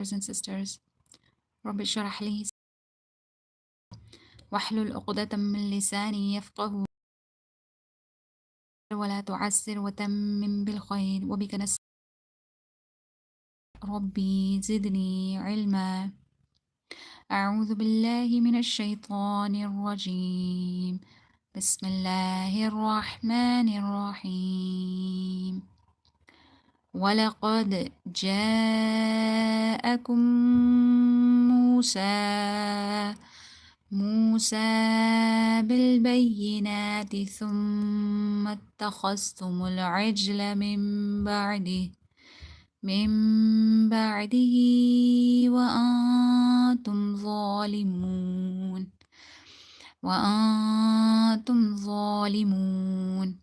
and sisters. رب اشرح لي واحلل عقدة من لساني يفقه ولا تعسر وتمم بالخير وبك نستعين ربي زدني علما أعوذ بالله من الشيطان الرجيم بسم الله الرحمن الرحيم ولقد جاءكم موسى بالبينات ثم اتخذتم العجل من بعده وأنتم ظالمون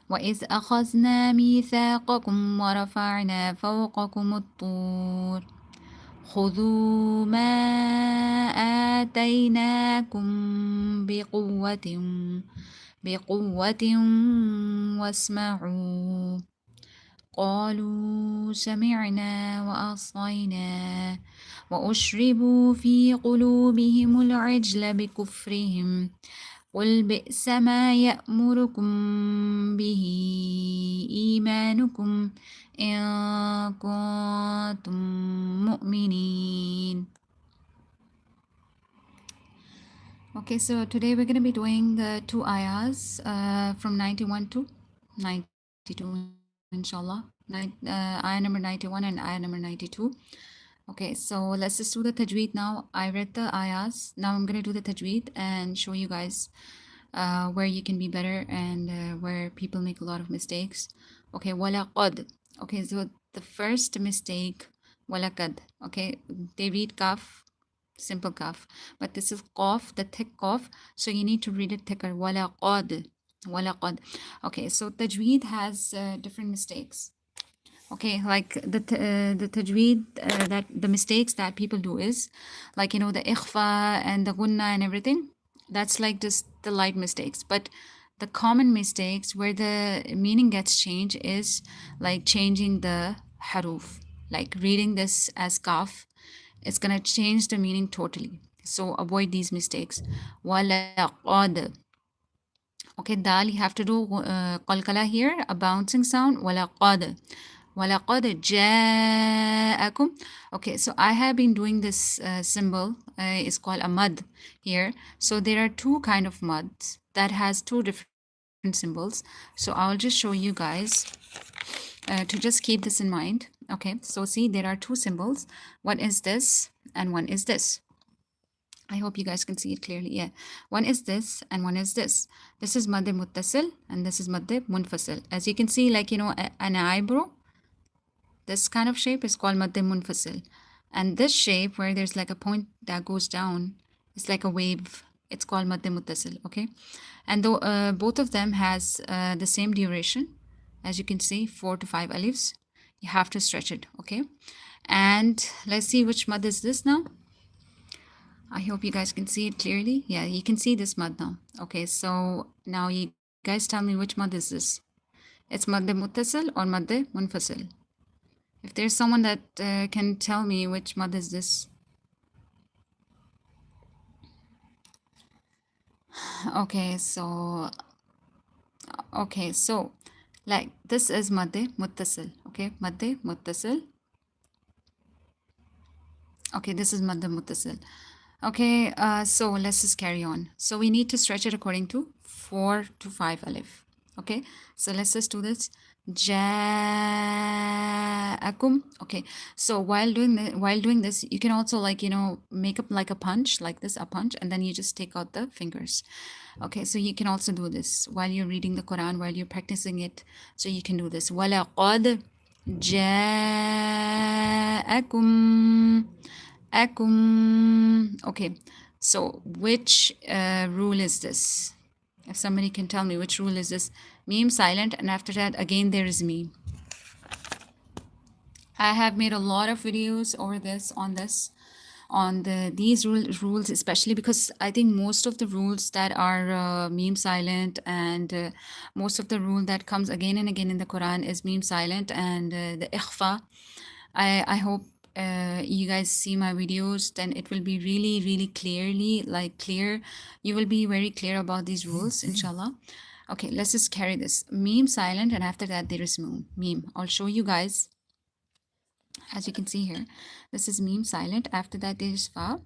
وإذ أخذنا ميثاقكم ورفعنا فوقكم الطور خذوا ما آتيناكم بقوة واسمعوا قالوا سمعنا وعصينا وأشربوا في قلوبهم العجل بكفرهم قل بئس ما يأمركم به إيمانكم إن كنتم مؤمنين. Okay, so today we're going to be doing the two ayahs from 91 to 92, inshallah. Ayah number 91 and ayah number 92. Okay, so let's just do the tajweed now. I read the ayahs. Now I'm going to do the tajweed and show you guys where you can be better and where people make a lot of mistakes. Okay, walaqad. Okay, so the first mistake, walaqad. Okay, they read kaf, simple kaf, but this is qaf, the thick qaf, so you need to read it thicker. Walaqad. Walaqad. Okay, so tajweed has different mistakes. Okay, like the tajweed, that the mistakes that people do is like, you know, the ikhfa and the gunna and everything. That's like just the light mistakes. But the common mistakes where the meaning gets changed is like changing the haruf, like reading this as kaf. It's gonna change the meaning totally. So avoid these mistakes. Walaqad. Okay, dal, you have to do qalqala here, a bouncing sound. Walaqad. وَلَقَدْ جَاءَكُمْ. Okay, so I have been doing this symbol. It's called a mud here. So there are two kind of muds that has two different symbols. So I'll just show you guys to just keep this in mind. Okay, so see, there are two symbols. One is this and one is this. I hope you guys can see it clearly. Yeah, one is this and one is this. This is madde muttasil and this is madde munfasil. As you can see, like, you know, an eyebrow. This kind of shape is called madde munfasil. And this shape where there's like a point that goes down, it's like a wave. It's called madde muttasil, okay? And though both of them has the same duration, as you can see, 4 to 5 alifs. You have to stretch it, okay? And let's see which mud is this now. I hope you guys can see it clearly. Yeah, you can see this mud now. Okay, so now you guys tell me which mud is this. It's madde muttasil or madde munfasil. If there's someone that can tell me which mud is this. Okay, so like this is madde muttasil. Okay, madde muttasil. Okay, this is madde muttasil. Okay, so let's just carry on. So we need to stretch it according to 4 to 5 alif. Okay, so let's just do this. Ja'akum. Okay, so while doing this, you can also, like, you know, make up like a punch, like this, a punch, and then you just take out the fingers. Okay, so you can also do this while you're reading the Quran, while you're practicing it. So you can do this. Walaqad ja'akum. Okay, so which rule is this? If somebody can tell me which rule is this. Meme silent, and after that again there is meme. I have made a lot of videos over this on these rules, especially because I think most of the rules that are meme silent and most of the rule that comes again and again in the Quran is meme silent and the ikhfa. I hope you guys see my videos, then it will be really, really clearly, like clear. You will be very clear about these rules, inshallah. Okay, let's just carry this. Meme silent, and after that there is moon. Meme. I'll show you guys. As you can see here, this is meme silent. After that there is fa.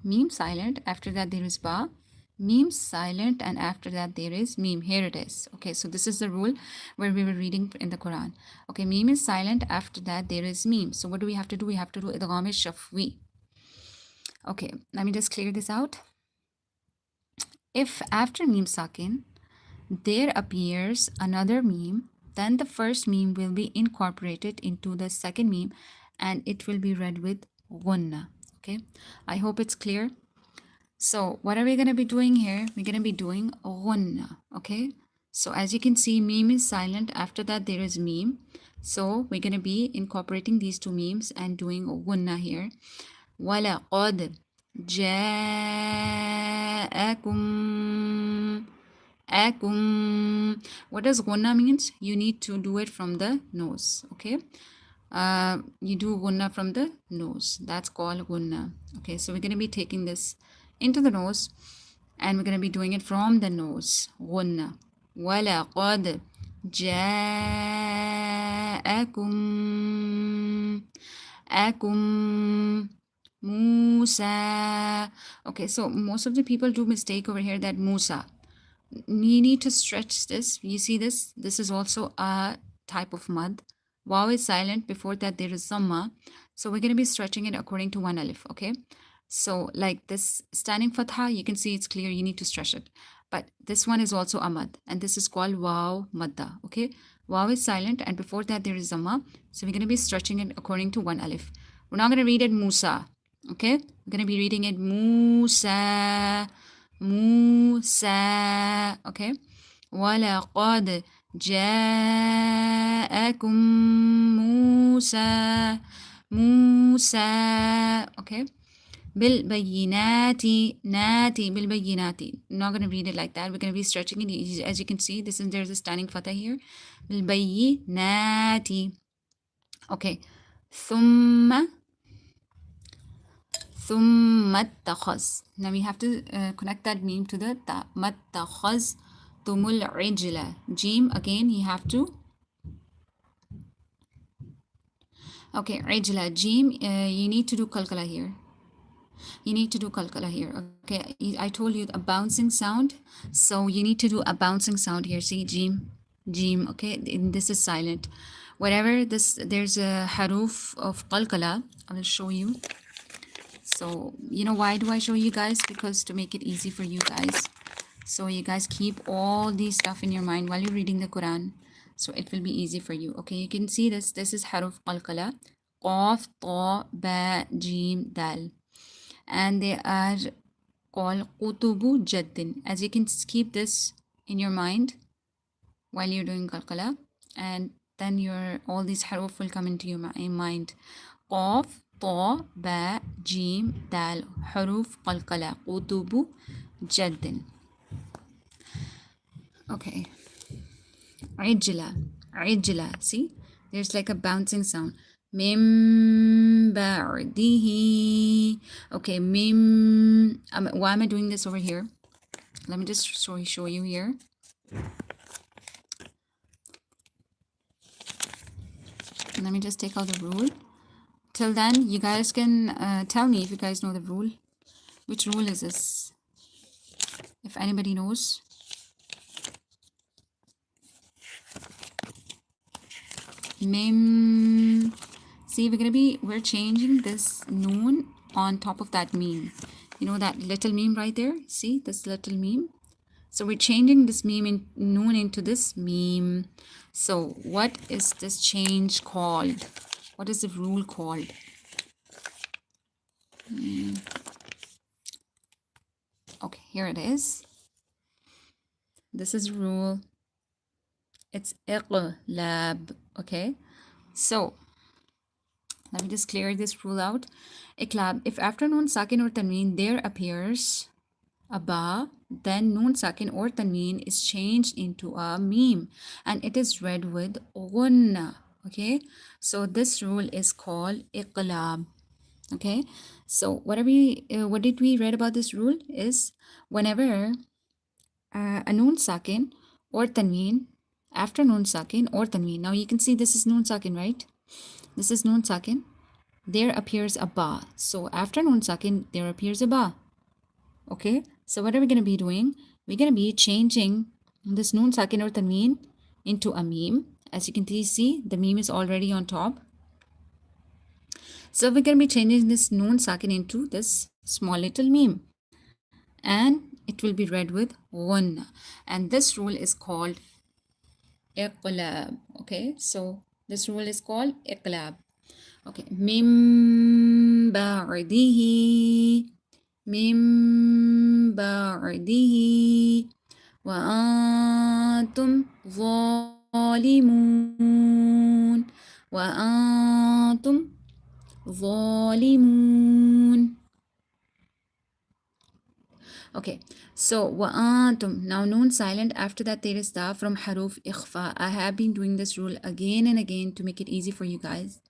Meme silent. After that there is ba. Meme silent, and after that there is meme. Here it is. Okay, so this is the rule where we were reading in the Quran. Okay, meme is silent. After that there is meme. So what do we have to do? We have to do idgham shafwi. Okay, let me just clear this out. If after meme sakin there appears another meme, then the first meme will be incorporated into the second meme and it will be read with gunna. Okay, I hope it's clear. So what are we going to be doing here? We're going to be doing gunna. Okay, so as you can see, meme is silent. After that there is meme. So we're going to be incorporating these two memes and doing gunna here. وَلَقَدْ جَاءَكُمْ akum. What does gunna means? You need to do it from the nose. Okay, you do gunna from the nose. That's called gunna. Okay, so we're going to be taking this into the nose and we're going to be doing it from the nose. Gunna. وَلَقَدْ جَاءَكُمْ akum Musa. Okay, so most of the people do mistake over here that Musa. You need to stretch this. You see this? This is also a type of mud. Waw is silent. Before that there is Zamma. So we're going to be stretching it according to one alif. Okay. So like this standing fatha, you can see it's clear. You need to stretch it. But this one is also a mud. And this is called waw madda. Okay. Waw is silent. And before that there is Zamma. So we're going to be stretching it according to one alif. We're not going to read it Musa. Okay. We're going to be reading it Musa. Musa. Okay. وَلَقَدْ جَاءَكُمْ مُوسَى Musa. Okay. بِالْبَيِّنَاتِ نَاتِ بِالْبَيِّنَاتِ. Not going to read it like that. We're going to be stretching it. As you can see, there's a standing fatha here. بِالْبَيِّنَاتِ. Okay. ثُمَّ اتخذ. Now we have to connect that meme to the ta. مَتَّخَذْ tumul ijla. Jim, again you have to. Okay, ijla. Jim, you need to do kalkala here. You need to do kalkala here. Okay, I told you a bouncing sound. So you need to do a bouncing sound here. See, Jim. Jim, okay, this is silent. Whatever this, there's a haruf of kalkala. I will show you. So, you know why do I show you guys? Because to make it easy for you guys. So you guys keep all these stuff in your mind while you're reading the Quran. So it will be easy for you. Okay, you can see this. This is haruf qalqala. Qaf, ta, ba, jim, dal. And they are called qutubu jaddin. As you can keep this in your mind while you're doing qalqala. And then all these haruf will come into your mind. Qaf, ta, ba, jim, dal. Haruf qalqala. Qutubu jaddin. Okay. Ijla. See? There's like a bouncing sound. Mim ba'dihi. Okay, mim. Why am I doing this over here? Let me just show you here. Let me just take out the rule. Till then, you guys can tell me if you guys know the rule. Which rule is this? If anybody knows. Mim. See, we're changing this noon on top of that meme. You know that little meme right there? See this little meme? So we're changing this meme noon into this meme. So what is this change called? What is the rule called? Okay, here it is. This is rule. It's iqlab. Okay, so let me just clear this rule out. Iqlab, if after noon sakin or tanween there appears a ba, then noon sakin or tanween is changed into a meme and it is read with gunna. Okay, so this rule is called iqlab. Okay, so what did we read about this rule is whenever a noon sakin or tanween, after noon sakin or tanween. Now you can see this is noon sakin, right? This is noon sakin. There appears a ba. So after noon sakin, there appears a ba. Okay, so what are we going to be doing? We're going to be changing this noon sakin or tanween into a meme. As you can see, the meme is already on top. So we're going to be changing this noon sakin into this small little meme. And it will be read with ghunna. And this rule is called iqlab. Okay, so this rule is called iqlab. Okay, mim ba'dihi, mim ba'dihi, wa antum zalimun, wa antum zalimun. Okay, so wa'antum. Now noon silent. After that there is ta from haruf ikhfa. I have been doing this rule again and again to make it easy for you guys.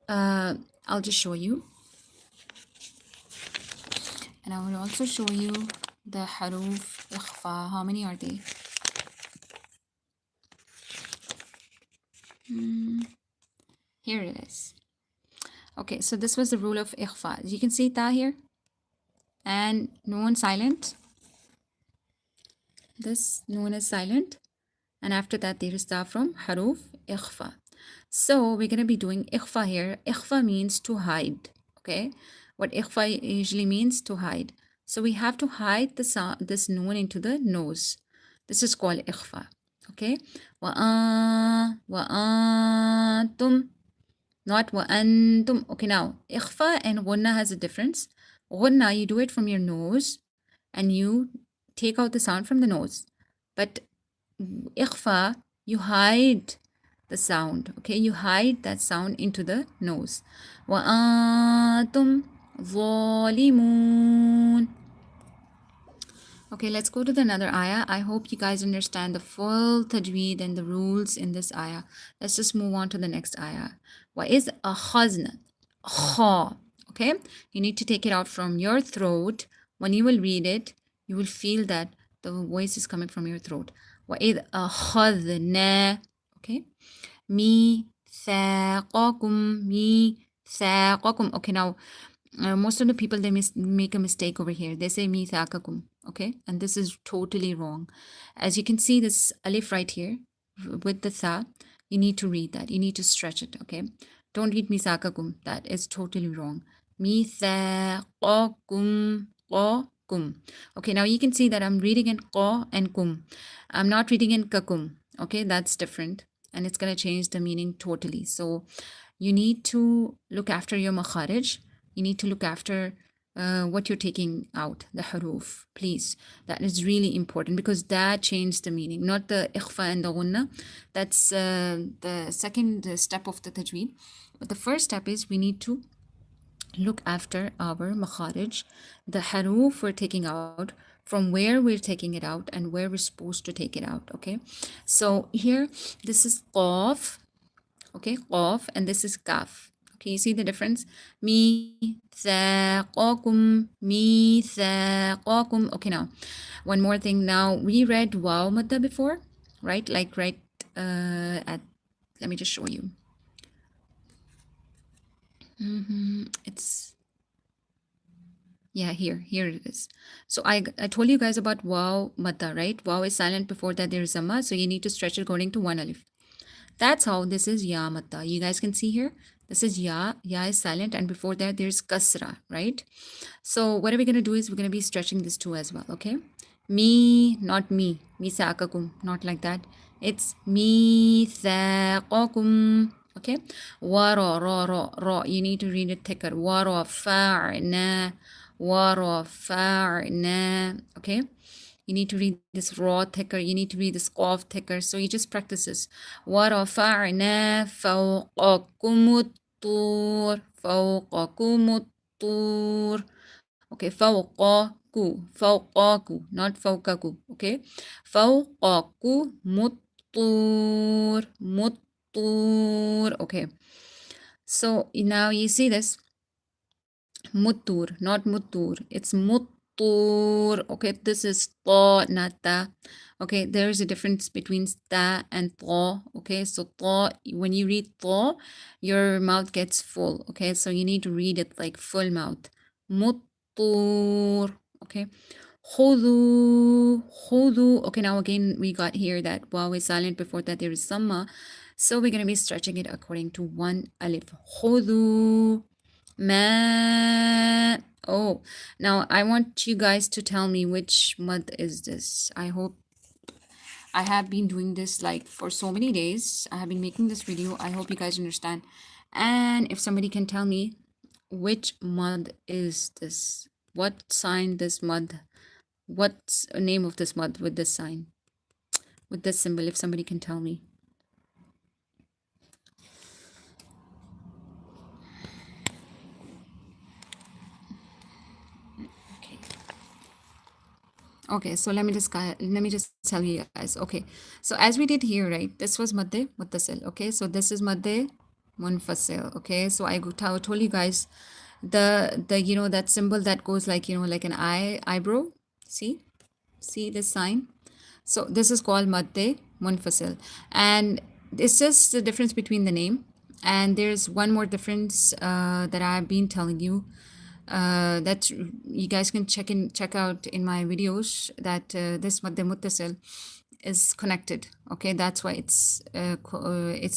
I'll just show you. And I will also show you the haruf ikhfa. How many are they? Here it is. Okay, so this was the rule of ikhfa. You can see ta here. And noon silent. This noon is silent. And after that there is ta from haruf ikhfa. So we're going to be doing ikhfa here. Ikhfa means to hide. Okay, what ikhfa usually means to hide. So we have to hide the sound, this noon into the nose. This is called ikhfa. Okay, wa'antum, not wa'antum. Okay, now ikhfa and ghunna has a difference. Ghunna, you do it from your nose and you take out the sound from the nose. But ikhfa, you hide the sound. Okay, you hide that sound into the nose. وَأَنْتُمْ ظَالِمُونَ. Okay, let's go to the another ayah. I hope you guys understand the full tajweed and the rules in this ayah. Let's just move on to the next ayah. وَإِذْ أَخَذْنَا kha. Okay, you need to take it out from your throat. When you will read it, you will feel that the voice is coming from your throat. وَإِذْ أَخَذْنَا. Okay, ميثاقكم ميثاقكم. Okay, now most of the people they make a mistake over here. They say mithaqakum. Okay, and this is totally wrong. As you can see this alif right here with the tha, you need to read that. You need to stretch it. Okay, don't read mithaqakum. That is totally wrong. Mithaqakum kum. Okay, now you can see that I'm reading in qa and kum. I'm not reading in kakum. Okay, that's different and it's going to change the meaning totally. So you need to look after your makharij. You need to look after what you're taking out, the huruf, please. That is really important because that changed the meaning, not the ikhfa and the ghunna. That's the second step of the tajweed. But the first step is we need to look after our makharij, the haruf we're taking out, from where we're taking it out and where we're supposed to take it out. Okay, so here this is qaf. Okay, qaf, and this is kaf. Okay, you see the difference? Mithaqakum, mithaqakum. Okay, now one more thing. Now we read waw madda before, right? Like right at, let me just show you. It's, yeah, here it is. So I told you guys about waw madda, right? Waw is silent, before that there is a ma, so you need to stretch it according to one alif. That's how this is ya madda. You guys can see here, this is ya is silent, and before that there's kasra, right? So what are we going to do is we're going to be stretching this too as well. Okay, me, not me, misaqakum, not like that. It's mithaqakum. Okay, wara ra, you need to read it thicker. Wara fa'na, wara fa'na. Okay, you need to read this raw thicker. You need to read this qaf thicker. So you just practice this. وَرَفَعْنَا فَوْقَكُمُ الطُّورَ فَوْقَكُمُ الطُّورَ. Okay, فَوْقَكُ, فَوْقَكُ, not فَوْقَكُ. Okay, فَوْقَكُمُ الطُّورَ, muttur. Okay, so now you see this muttur, not muttur. It's muttur. Okay, this is ta, not ta. Okay, there is a difference between ta and ta. Okay, so ta, when you read ta, your mouth gets full. Okay, so you need to read it like full mouth. Muttur. Okay. Khudu, khudu. Okay, now again we got here that waw is silent, before that there is samma. So we're going to be stretching it according to one alif. Khudu ma. Oh, now I want you guys to tell me which mud is this. I hope I have been doing this like for so many days. I have been making this video. I hope you guys understand. And if somebody can tell me which mud is this, what sign this mud, what's the name of this mud with this sign, with this symbol, if somebody can tell me. Okay, so let me just tell you guys. Okay, so as we did here, right, this was madde muttasil. Okay, so this is madde munfasil. Okay, so I told you guys the you know, that symbol that goes like, you know, like an eyebrow. See this sign. So this is called madde munfasil, and it's just the difference between the name. And there's one more difference that I've been telling you, that you guys can check out in my videos, that this madde muttasil is connected. Okay, that's why it's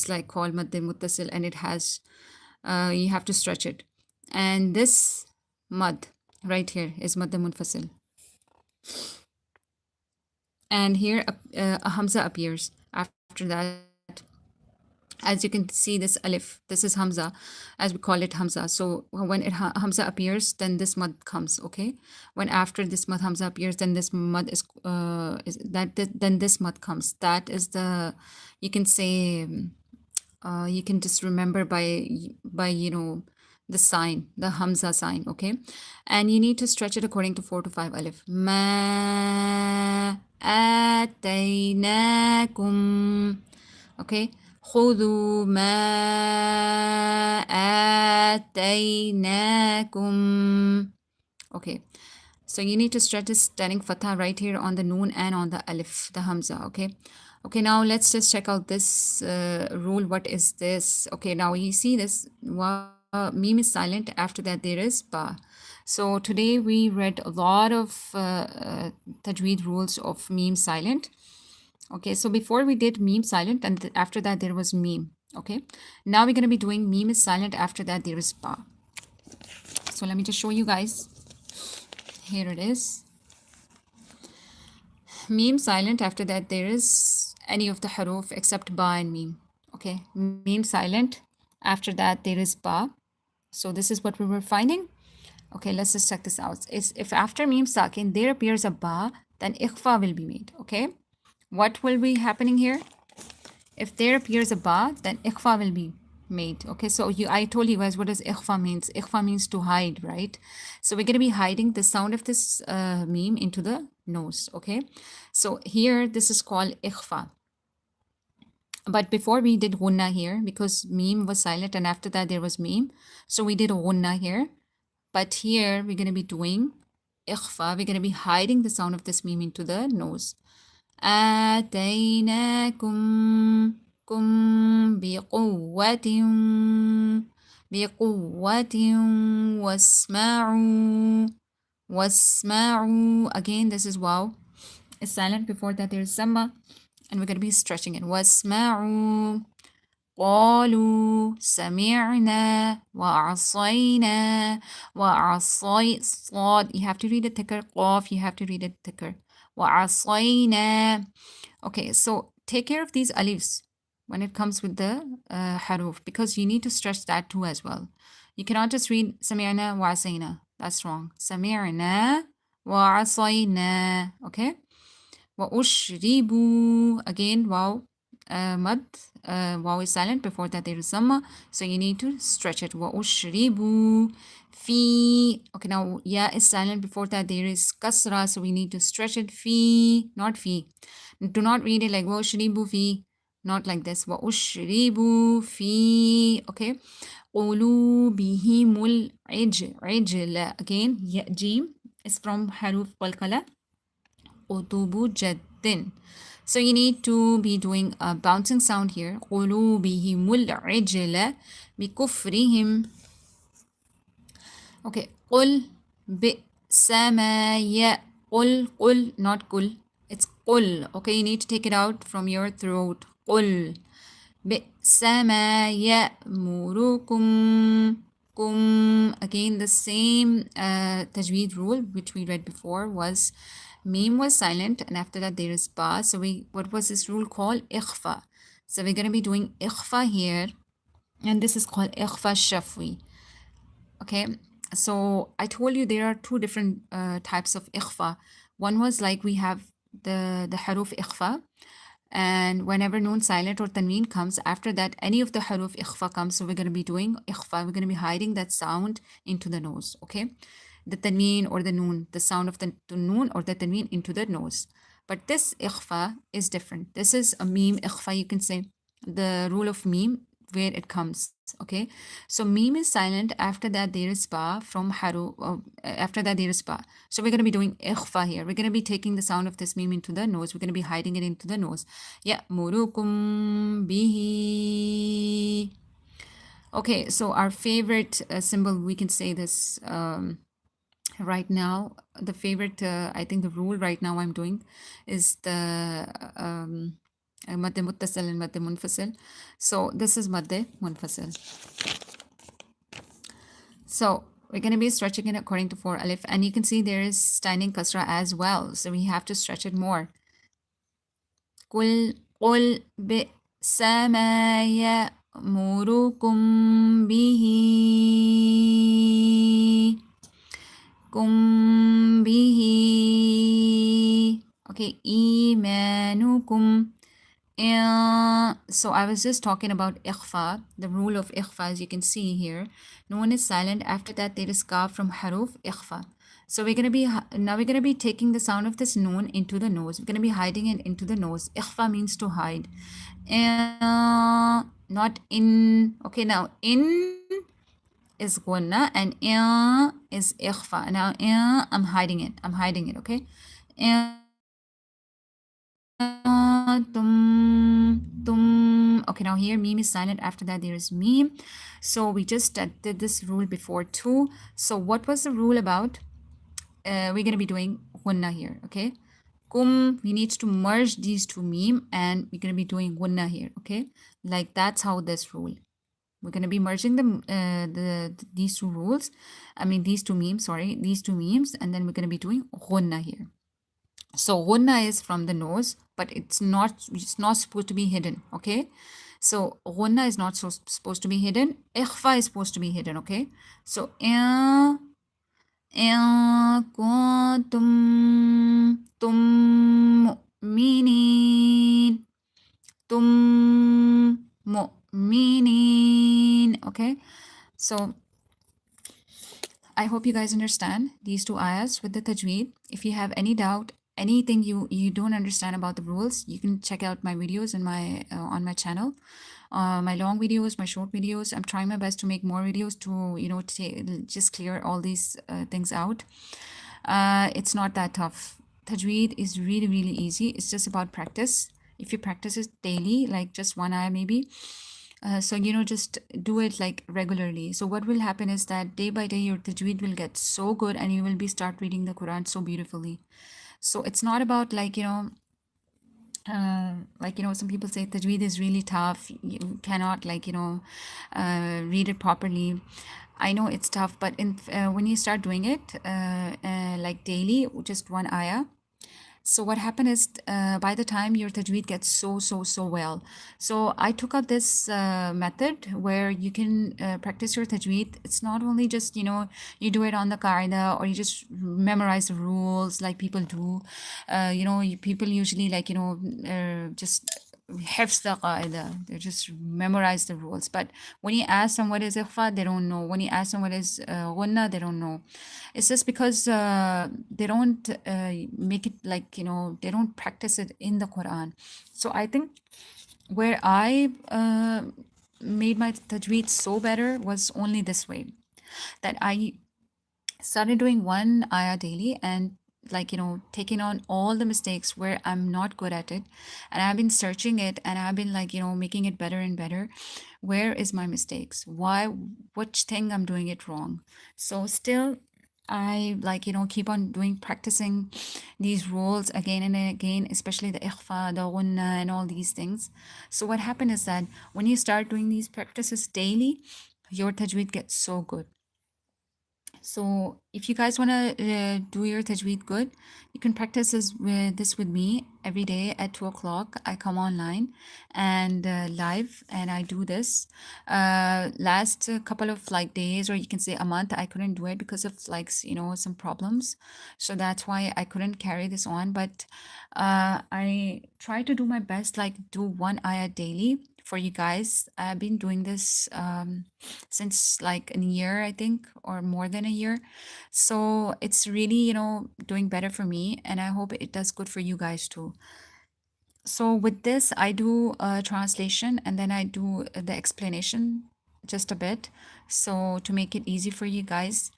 like called madde muttasil, and it has you have to stretch it. And this mad right here is madde munfasil, and here a hamza appears after that. As you can see, this alif, this is hamza, as we call it hamza. So when hamza appears, then this mud comes. Okay, when after this mud hamza appears, then this mud then this mud comes. That is the, you can say, you can just remember by you know, the sign, the hamza sign. Okay, and you need to stretch it according to 4 to 5 alif. Ma ataynakum. Okay, خذوا ما آتيناكم. Okay, so you need to stretch this standing fatha right here on the noon and on the alif, the hamza. Okay, now let's just check out this rule. What is this? Okay, now you see this meme is silent, after that there is ba. So today we read a lot of tajweed rules of meme silent. Okay, so before we did meme silent, and after that there was meme. Okay, now we're going to be doing meme is silent, after that there is ba. So let me just show you guys. Here it is. Meme silent, after that there is any of the haruf except ba and meme. Okay, meme silent, after that there is ba. So this is what we were finding. Okay, let's just check this out. If after meme sakin there appears a ba, then ikhfa will be made. Okay, what will be happening here? If there appears a ba, then ikhfa will be made. Okay, so I told you guys what does ikhfa means. Ikhfa means to hide, right? So we're going to be hiding the sound of this meme into the nose. Okay, so here this is called ikhfa. But before we did gunna here, because meme was silent and after that there was meme, so we did gunna here. But here we're going to be doing ikhfa. We're going to be hiding the sound of this meme into the nose. آتيناكم بقوة واسمعوا. Again, this is wow. It's silent, before that there is samma, and we're going to be stretching it. واسمعوا قالوا سمعنا وعصينا صاد. You have to read it thicker. قاف, you have to read it thicker. وعصينا. Okay, so take care of these alifs when it comes with the haruf, because you need to stretch that too as well. You cannot just read سمعنا وعصينا. That's wrong. سمعنا وعصينا. Okay. وأشربوا. Again, wow. Mad. Wow is silent, before that there is samma, so you need to stretch it. وأشربوا fi. Okay, now ya is silent, before that there is kasra, so we need to stretch it. Fi, not fi. Do not read it like وأشربوا fi. not like this. وَأُشْرِبُوا فِي, okay. قُلُوبِهِمُ الْعِجْلَ. Again, jim is from haruf qalqala. قُطُبُ جَدٍ. So you need to be doing a bouncing sound here. قُلُوبِهِمُ الْعِجْلَ بِكُفْرِهِمْ. Okay. قُلْ بِئْسَ مَا قُل, not kul. It's قُل. Okay, you need to take it out from your throat. قُل بِئْسَ مَا يَأْمُرُكُمْ. Again, the same tajweed rule which we read before was meme was silent and after that there is ba. So what was this rule called? Ikhfa. So we're going to be doing ikhfa here, and this is called ikhfa shafwi. Okay, so I told you there are two different types of ikhfa. One was like we have the haruf ikhfa, and whenever noon silent or tanween comes, after that any of the haruf ikhfa comes, so we're going to be doing ikhfa. We're going to be hiding that sound into the nose, okay? The tanween or the noon, the sound of the noon or the tanween into the nose. But this ikhfa is different. This is a meme ikhfa, you can say, the rule of meme, where it comes, okay? So meme is silent, after that there is ba from haru, after that there is ba. So we're going to be doing ikhfa here. We're going to be taking the sound of this meme into the nose. We're going to be hiding it into the nose. Ya'murukum bihi. Okay, so our favorite symbol, we can say this right now. The favorite, I think the rule right now I'm doing is the مد متصل and مد منفصل. So this is مد منفصل. So we're going to be stretching it according to 4 alif, and you can see there is standing kasra as well. So we have to stretch it more. قل بئس ما يأمركم به Okay, إيمانكم. So I was just talking about ikhfa, the rule of ikhfa, as you can see here. Noon is silent. After that, there is kaf from haruf ikhfa. So we're gonna be taking the sound of this noon into the nose. We're gonna be hiding it into the nose. Ikhfa means to hide, not in. Okay, now in is gunna and is ikhfa. Now I'm hiding it. Okay. Okay, now here meme is silent. After that there is meme. So we just did this rule before too. So what was the rule about? We're going to be doing gunna here, okay? We need to merge these two meme, and we're going to be doing gunna here, okay? Like that's how this rule. We're going to be merging these two rules. I mean these two memes, and then we're going to be doing gunna here. So ghunna is from the nose, but it's not supposed to be hidden, okay? So ghunna is not supposed to be hidden. Ikhfa is supposed to be hidden, okay? So kuntum mu'minin, okay? So I hope you guys understand these two ayahs with the tajweed. If you have any doubt, anything you don't understand about the rules, you can check out my videos in my on my channel, my long videos, my short videos. I'm trying my best to make more videos to just clear all these things out. It's not that tough. Tajweed is really easy. It's just about practice. If you practice it daily, like just one ayah maybe, so just do it like regularly. So what will happen is that day by day your tajweed will get so good and you will be start reading the Quran so beautifully. So it's not about some people say tajweed is really tough, you cannot read it properly. I know it's tough, but when you start doing it like daily, just one ayah, so what happened is by the time your tajweed gets so well. So I took up this method where you can practice your tajweed. It's not only just, you do it on the qaida or you just memorize the rules like people do. People usually just حفظ the qaida. They just memorize the rules. But when you ask them what is ikhfa, they don't know. When you ask them what is ghunna, they don't know. It's just because they don't make it they don't practice it in the Quran. So I think where I made my tajweed so better was only this way, that I started doing one ayah daily, and like, taking on all the mistakes where I'm not good at it, and I've been searching it, and I've been like, making it better and better. Where is my mistakes? Why? Which thing I'm doing it wrong? So still I like, keep on doing, practicing these rules again and again, especially the ikhfa, the gunna, and all these things. So what happened is that when you start doing these practices daily, your tajweed gets so good. So if you guys want to do your tajweed good, you can practice this with me every day at 2 o'clock. I come online and live, and I do this. Last couple of like days, or you can say a month, I couldn't do it because of like some problems. So that's why I couldn't carry this on. But I try to do my best, like do one ayah daily for you guys. I've been doing this since like a year, I think, or more than a year. So it's really, doing better for me, and I hope it does good for you guys too. So with this, I do a translation, and then I do the explanation just a bit. So to make it easy for you guys,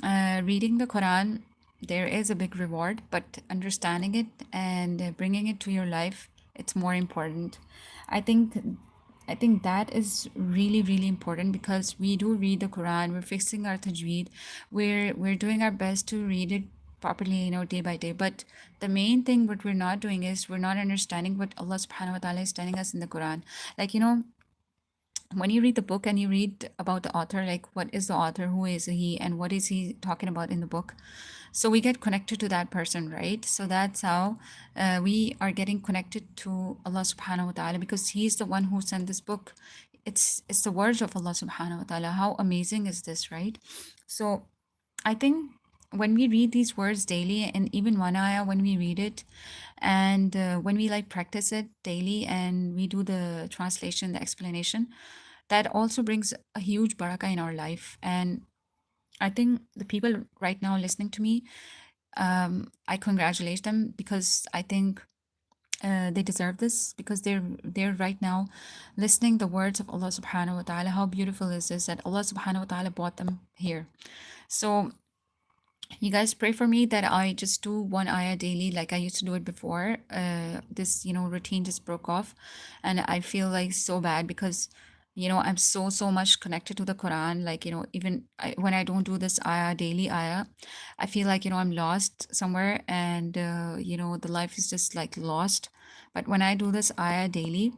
reading the Quran, there is a big reward, but understanding it and bringing it to your life, it's more important. I think I think that is really, really important, because we do read the Quran, we're fixing our tajweed, we're doing our best to read it properly, day by day. But the main thing what we're not doing is we're not understanding what Allah subhanahu wa ta'ala is telling us in the Quran. Like, when you read the book and you read about the author, like what is the author, who is he, and what is he talking about in the book, so we get connected to that person, right? So that's how we are getting connected to Allah subhanahu wa ta'ala, because he's the one who sent this book. It's the words of Allah subhanahu wa ta'ala. How amazing is this, right? So I think when we read these words daily, and even one ayah when we read it, and when we like practice it daily, and we do the translation, the explanation, that also brings a huge barakah in our life. And I think the people right now listening to me, I congratulate them, because I think they deserve this, because they're right now listening the words of Allah subhanahu wa ta'ala. How beautiful is this, that Allah subhanahu wa ta'ala brought them here. So you guys pray for me that I just do one ayah daily like I used to do it before. This routine just broke off, and I feel like so bad, because I'm so much connected to the Quran. Like, even when I don't do this ayah daily ayah, I feel like I'm lost somewhere, and the life is just like lost. But when I do this ayah daily,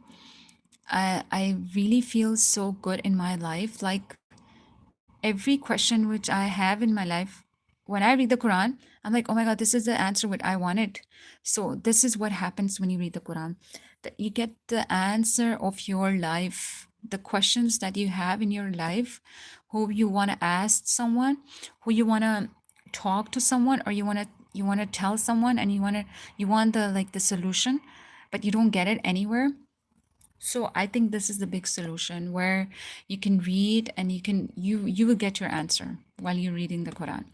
I really feel so good in my life. Like, every question which I have in my life, when I read the Quran, I'm like, oh my God, this is the answer what I wanted. So this is what happens when you read the Quran, that you get the answer of your life, the questions that you have in your life, who you want to ask someone, who you want to talk to someone, or you want to tell someone, and you want the like the solution, but you don't get it anywhere. So I think this is the big solution, where you can read, and you will get your answer while you're reading the Quran.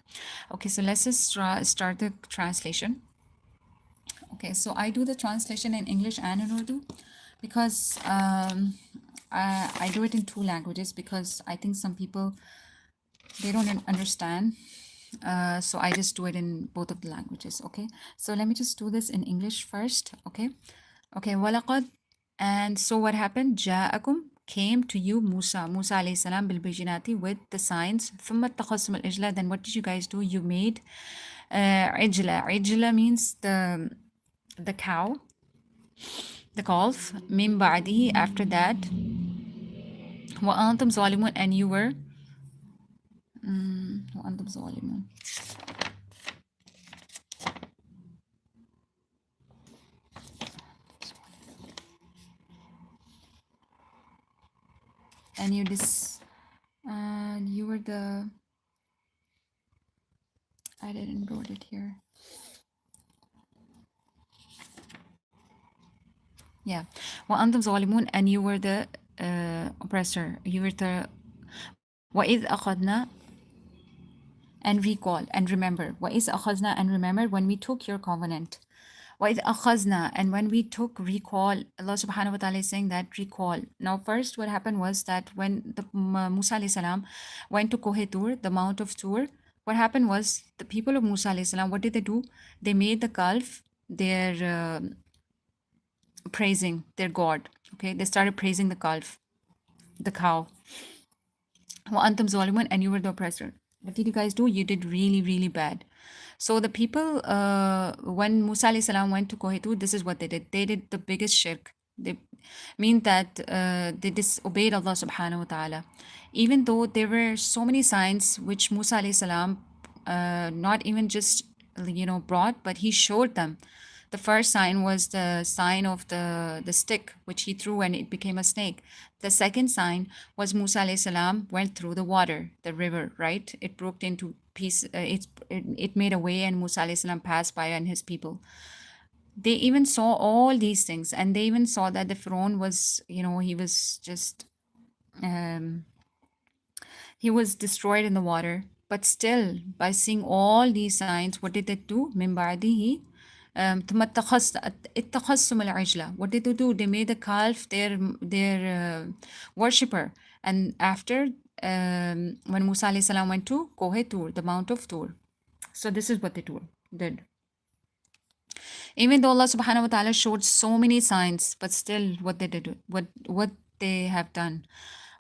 Okay, so let's just start the translation. Okay, so I do the translation in English and in Urdu, because I do it in two languages, because I think some people, they don't understand. So I just do it in both of the languages. Okay, so let me just do this in English first. Okay, walaqad. And so what happened? جاءكم, came to you, Musa alayhi salam, بالبينات, with the signs. ثم اتخذتم العجل. Then what did you guys do? You made عجلة. عجلة means the cow, the calf. من بعده, after that. وأنتم ظالمون, and you were وأنتم ظالمون. And you were the, I didn't wrote it here. Yeah. وأنتم ظالمون, and you were the oppressor. You were the وإذ أخذنا, and recall and remember. وإذ أخذنا, and remember when we took your covenant. وَإِذْ أَخَذْنَا, and when we took, recall, Allah subhanahu wa ta'ala is saying that recall. Now first what happened was that when the Musa alayhi salam went to Kohe Tur, the Mount of Tur, what happened was the people of Musa alayhi salam, what did they do? They made the calf their praising their God. Okay, they started praising the calf, the cow. وَأَنْتُمْ ظَالِمُونَ, and you were the oppressor. What did you guys do? You did really, really bad. So the people, when Musa alayhi salam went to Kohitu, this is what they did. They did the biggest shirk. They mean that they disobeyed Allah subhanahu wa ta'ala. Even though there were so many signs which Musa alayhi salam not even just brought, but he showed them. The first sign was the sign of the stick which he threw and it became a snake. The second sign was Musa alayhi salam went through the water, the river, right? It broke into pieces. It made a way and Musa alayhi salam passed by and his people. They even saw all these things, and they even saw that the Pharaoh was, he was just he was destroyed in the water. But still, by seeing all these signs, what did they do? من بعده ثم اتخذتم العجلة. What did they do? They made the calf their worshipper. And after, when Musa alayhi salam went to Kohe Tur, the Mount of Tur. So this is what they did. Even though Allah subhanahu wa ta'ala showed so many signs, but still what they did, what they have done.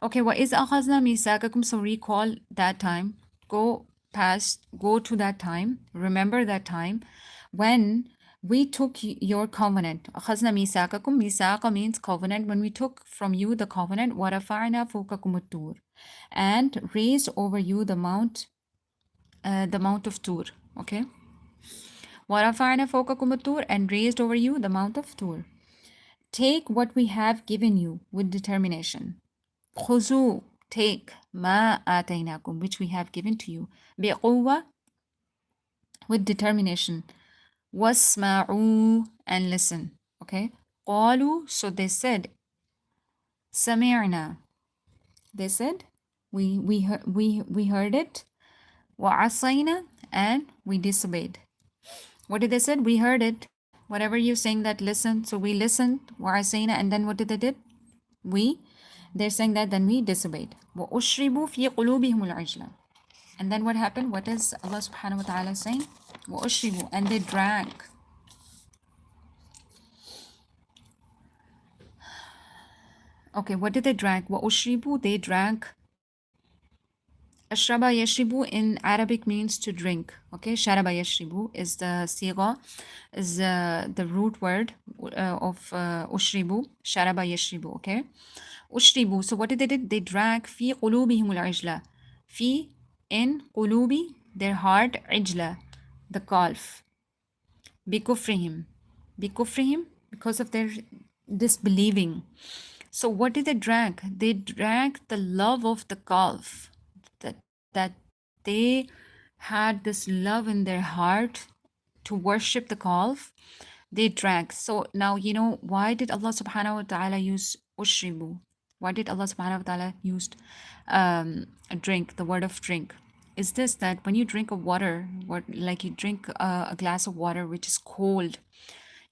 Okay, what is akhazna misakakum? So recall that time. Go to that time. Remember that time when we took your covenant. Akhazna misakakum. Misaka means covenant. When we took from you the covenant, warafa'na fawqakum at-tur, and raised over you the mount of Tur. Okay. وَرَفَعْنَا فَوْقَكُمُ الطُّورَ, and raised over you the mount of Tur. Take what we have given you with determination. خُذُوا, take مَا آتَيْنَاكُمْ, which we have given to you. بِقُوَّةٍ, with determination. وَاسْمَعُوا, and listen. Okay. قَالُوا, so they said, سَمِعْنَا, they said, we heard it. وَعَصَيْنَا, and we disobeyed. What did they say? We heard it. Whatever you're saying that listen. So we listened. وَعَصَيْنَا, and then what did they did? They're saying that then we disobeyed. وَأُشْرِبُوا فِي قُلُوبِهِمُ الْعِجْلَ. And then what happened? What is Allah subhanahu wa ta'ala saying? وَأُشْرِبُوا, and they drank. Okay, what did they drink? وَأُشْرِبُوا, they drank. Ashraba yashribu in Arabic means to drink. Okay, sharaba yashribu is the sigha, is the root word of ushribu. Sharaba yashribu. Okay, ushribu. So what did they do? They drank fi qulubihim al-ijla. Fi, in qulubi, their heart, ijla, the calf. Bikufrihim, because of their disbelieving. So what did they drink? They drank the love of the calf. That they had this love in their heart to worship the calf. They drank. So now why did Allah subhanahu wa ta'ala use ushribu? Why did Allah subhanahu wa ta'ala use a drink, the word of drink? Is this that when you drink of water, like you drink a glass of water which is cold,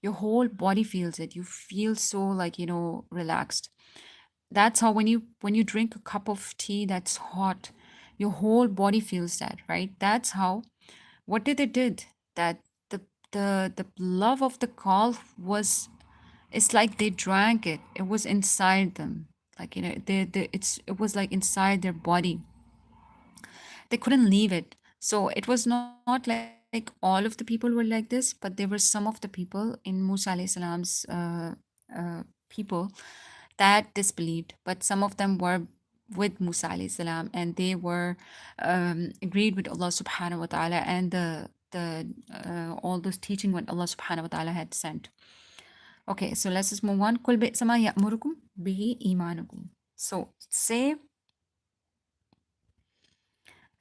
your whole body feels it. You feel so relaxed. That's how when you drink a cup of tea that's hot, your whole body feels that, right? That's how. What did they did? That the love of the calf was, it's like they drank it. It was inside them, like it was like inside their body. They couldn't leave it. So it was not like all of the people were like this, but there were some of the people in Musa alayhi salam's people that disbelieved, but some of them were with Musa alayhi salam, and they were agreed with Allah subhanahu wa ta'ala and the all those teaching what Allah subhanahu wa ta'ala had sent. Okay, so let's just move on. قُلْ بِئْسَ مَا يَأْمُرُكُمْ بِهِ إِيمَانُكُمْ. So say,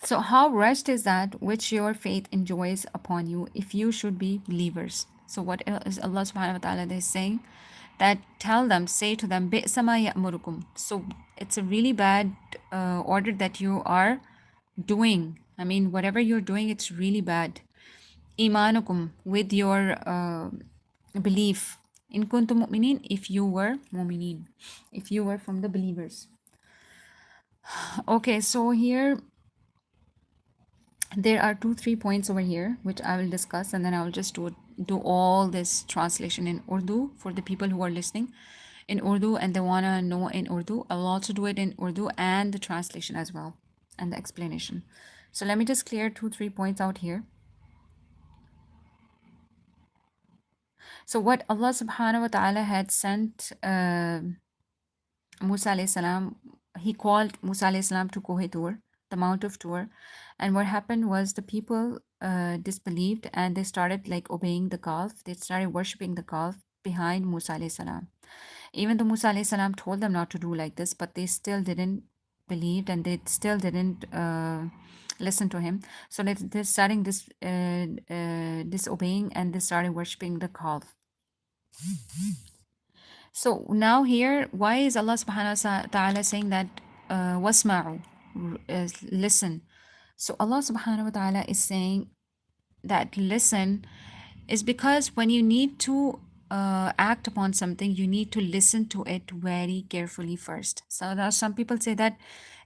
so how wretched is that which your faith enjoys upon you if you should be believers. So what is Allah subhanahu wa ta'ala is saying? That tell them, say to them, بِئْسَ مَا يَأْمُرُكُمْ. So it's a really bad order that you are doing. I mean, whatever you're doing, it's really bad. Imanukum, with your belief. In kuntum mu'minin, if you were mu'minin, if you were from the believers. Okay, so here there are 2 3 points over here which I will discuss, and then I will just do all this translation in Urdu for the people who are listening in Urdu and they want to know in Urdu. I will also do it in Urdu and the translation as well and the explanation. So let me just clear 2 3 points out here. So what Allah subhanahu wa ta'ala had sent Musa alayhi salam, he called Musa alayhi salam to Kohe Tur, the Mount of Tur. And what happened was the people disbelieved and they started like obeying the calf. They started worshipping the calf behind Musa alayhi salam. Even though Musa alayhi salam told them not to do like this, but they still didn't believe and they still didn't listen to him. So they're starting this disobeying and they started worshipping the calf. So now here, why is Allah subhanahu wa ta'ala saying that wasma'u, listen? So Allah subhanahu wa ta'ala is saying that listen is because when you need to act upon something, you need to listen to it very carefully first. So now some people say that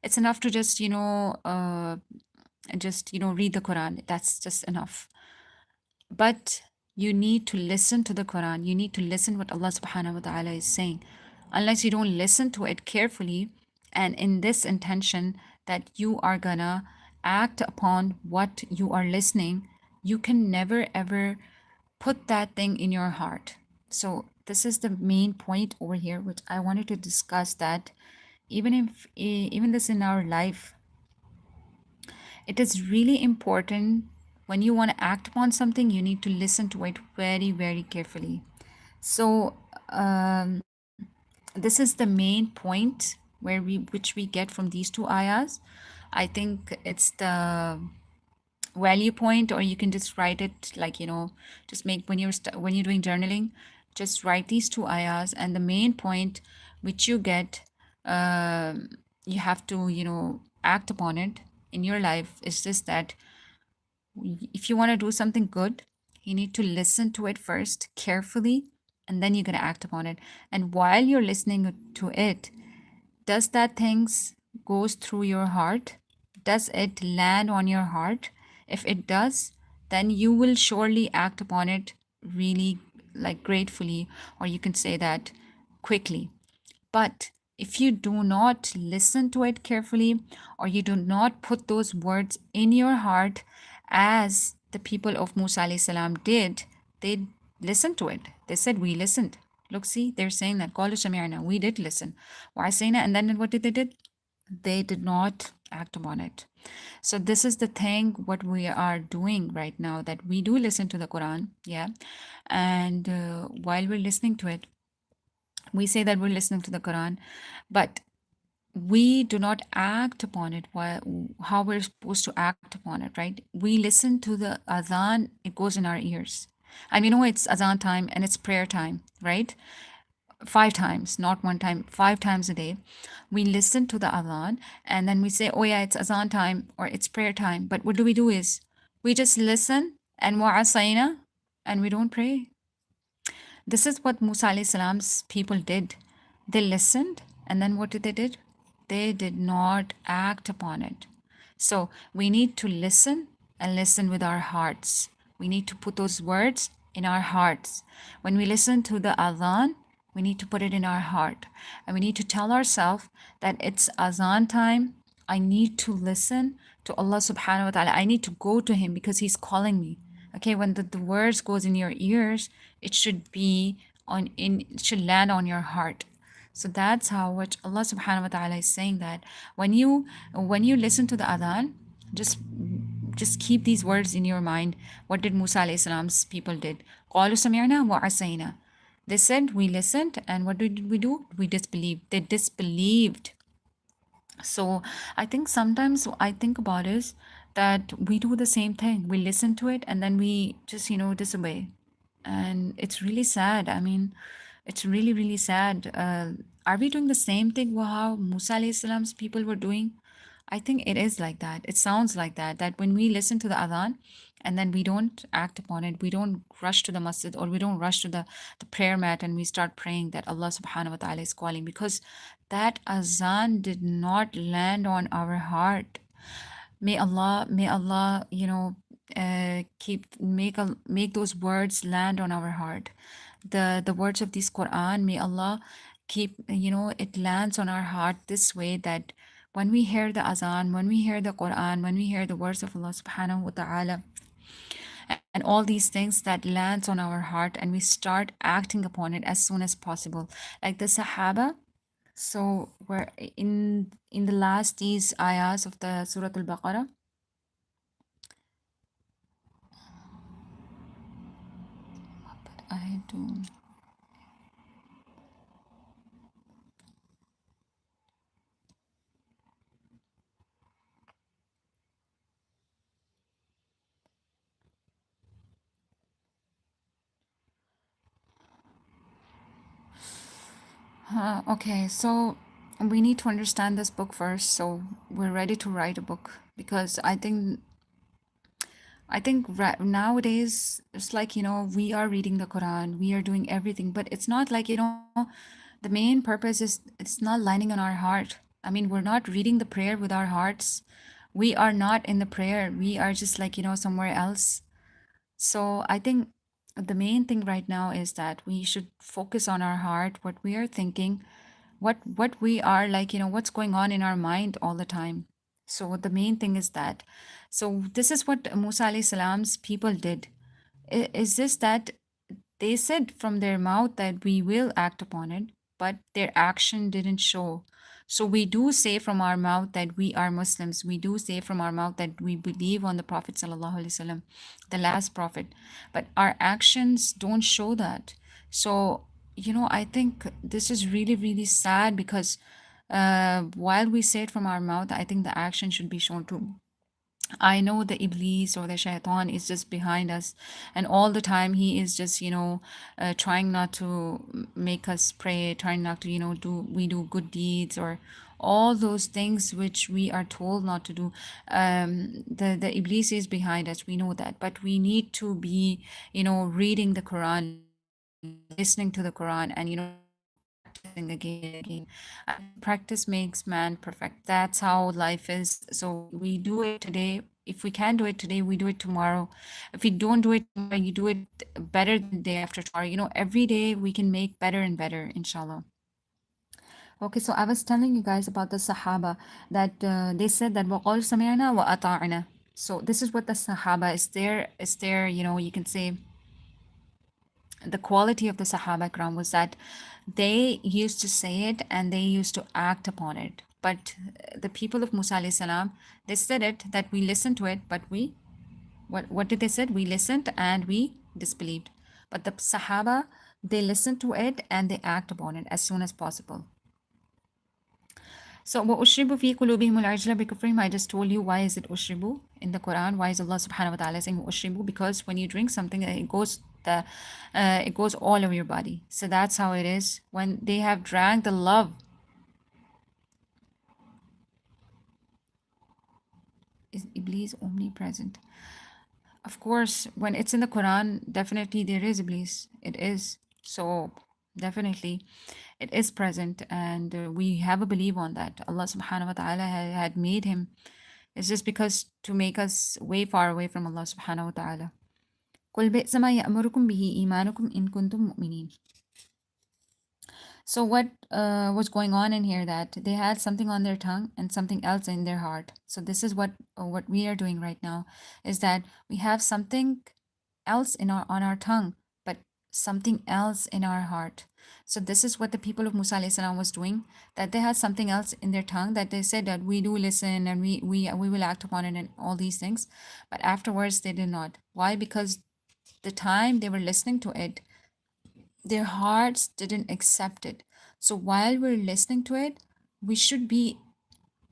it's enough to just, read the Quran. That's just enough. But you need to listen to the Quran. You need to listen what Allah subhanahu wa ta'ala is saying. Unless you don't listen to it carefully and in this intention that you are gonna act upon what you are listening, you can never ever put that thing in your heart. So this is the main point over here, which I wanted to discuss, that even this in our life, it is really important. When you want to act upon something, you need to listen to it very, very carefully. So this is the main point which we get from these two ayahs. I think it's the value point, or you can just write it like, just make when when you're doing journaling, just write these two ayahs, and the main point which you get, you have to act upon it in your life is just that if you want to do something good, you need to listen to it first carefully, and then you're going to act upon it. And while you're listening to it, does that things goes through your heart? Does it land on your heart? If it does, then you will surely act upon it really like gratefully, or you can say that quickly. But if you do not listen to it carefully, or you do not put those words in your heart as the people of Musa alayhi salam did, they listened to it. They said, we listened. Look, see, they're saying that, Qalu sami'na, we did listen. Why saying that? And then what did they did? They did not act upon it. So this is the thing what we are doing right now, that we do listen to the Quran, yeah. And while we're listening to it, we say that we're listening to the Quran, but we do not act upon it. How we're supposed to act upon it, right? We listen to the adhan, it goes in our ears. And it's adhan time and it's prayer time, right? 5 times, not 1 time, 5 times a day. We listen to the adhan and then we say, oh yeah, it's azan time or it's prayer time. But what do we do is we just listen and wa'asayna, and we don't pray. This is what Musa alayhi salam's people did. They listened, and then what did they did? They did not act upon it. So we need to listen and listen with our hearts. We need to put those words in our hearts. When we listen to the adhan, we need to put it in our heart. And we need to tell ourselves that it's azan time. I need to listen to Allah subhanahu wa ta'ala. I need to go to him because he's calling me. Okay, when the words goes in your ears, it should be it should land on your heart. So that's how which Allah subhanahu wa ta'ala is saying that when you listen to the adhan, just keep these words in your mind. What did Musa alayhi salam's people did? قَالُوا سَمِعْنَا وَعَصَيْنَا. They said, we listened, and what did we do? We disbelieved. They disbelieved. So I think sometimes I think about is that we do the same thing. We listen to it and then we just, disobey. And it's really sad. I mean, it's really, really sad. Are we doing the same thing how Musa alayhi salam's people were doing? I think it is like that. It sounds like that, that when we listen to the adhan and then we don't act upon it, we don't rush to the masjid or we don't rush to the prayer mat and we start praying that Allah subhanahu wa ta'ala is calling, because that azan did not land on our heart. May Allah, make those words land on our heart. The words of this Quran, may Allah keep, it lands on our heart this way, that when we hear the azan, when we hear the Quran, when we hear the words of Allah subhanahu wa ta'ala, and all these things, that lands on our heart and we start acting upon it as soon as possible. Like the Sahaba. So we're in the last these ayahs of the Surah Al-Baqarah. I do. Okay, so we need to understand this book first. So we're ready to write a book, because I think nowadays it's like, we are reading the Quran, we are doing everything, but it's not like, the main purpose is, it's not lining on our heart. I mean, we're not reading the prayer with our hearts. We are not in the prayer. We are just like, somewhere else. So I think the main thing right now is that we should focus on our heart, what we are thinking, what we are like, what's going on in our mind all the time. So the main thing is that. So this is what Musa alayhi salam's people did. Is this that they said from their mouth that we will act upon it, but their action didn't show. So we do say from our mouth that we are Muslims. We do say from our mouth that we believe on the Prophet sallallahu alaihi wasallam, the last prophet, but our actions don't show that. So, I think this is really, really sad, because while we say it from our mouth, I think the action should be shown too. I know the Iblis or the Shaitan is just behind us, and all the time he is just, trying not to make us pray, trying not to, do good deeds, or all those things which we are told not to do. The Iblis is behind us. We know that, but we need to be, reading the Quran, listening to the Quran, and practicing again and again. Practice makes man perfect. That's how life is. So we do it today. If we can do it today, we do it tomorrow. If we don't do it tomorrow, you do it better than the day after tomorrow. Every day we can make better and better, inshallah. Okay, so I was telling you guys about the Sahaba, that they said that وَقَالُوا سَمِعْنَا وَأَطَعْنَا. So this is what the Sahaba is there, you can say the quality of the Sahaba Ikram was that they used to say it and they used to act upon it. But the people of Musa alayhi salam, they said it, that we listened to it, but what did they said? We listened and we disbelieved. But the Sahaba, they listened to it and they act upon it as soon as possible. So وَأُشْرِبُ فِي قُلُوبِهِمُ الْعِجْلَ بِكُفْرِهِمْ, I just told you why is it ushribu in the Quran. Why is Allah subhanahu wa ta'ala saying ushribu? Because when you drink something, it goes all over your body. So that's how it is. When they have drank the love, is Iblis omnipresent? Of course, when it's in the Quran, definitely there is Iblis. It is. So definitely it is present, and we have a belief on that. Allah subhanahu wa ta'ala had made him. It's just because to make us way far away from Allah subhanahu wa ta'ala. قُلْ بِئْسَ مَا يَأْمُرُكُمْ بِهِ إِيمَانُكُمْ إِن كُنتُم مُؤْمِنِينَ. So what was going on in here, that they had something on their tongue and something else in their heart. So this is what we are doing right now, is that we have something else on our tongue, but something else in our heart. So this is what the people of Musa alayhi salam was doing, that they had something else in their tongue, that they said that we do listen and we will act upon it and all these things, but afterwards they did not. Why? Because the time they were listening to it, their hearts didn't accept it. So while we're listening to it, we should be,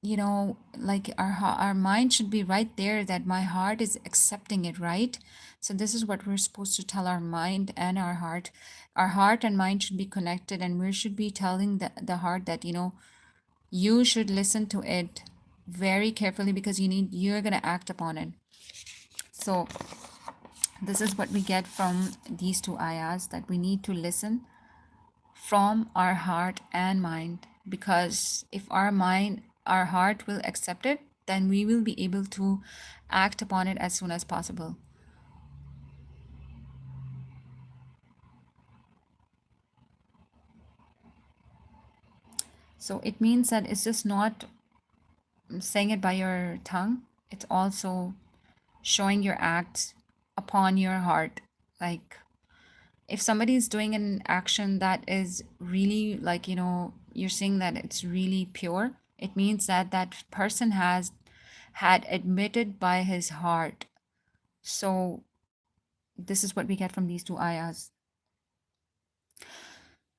like our mind should be right there, that my heart is accepting it, right? So this is what we're supposed to tell our mind and our heart. Our heart and mind should be connected, and we should be telling the heart that, you should listen to it. very carefully because you're going to act upon it. So this is what we get from these two ayahs, that we need to listen from our heart and mind, because if our heart will accept it, then we will be able to act upon it as soon as possible. So it means that it's just not saying it by your tongue, it's also showing your acts upon your heart. Like if somebody is doing an action that is really, like, you're seeing that it's really pure, it means that that person had admitted by his heart. So this is what we get from these two ayahs.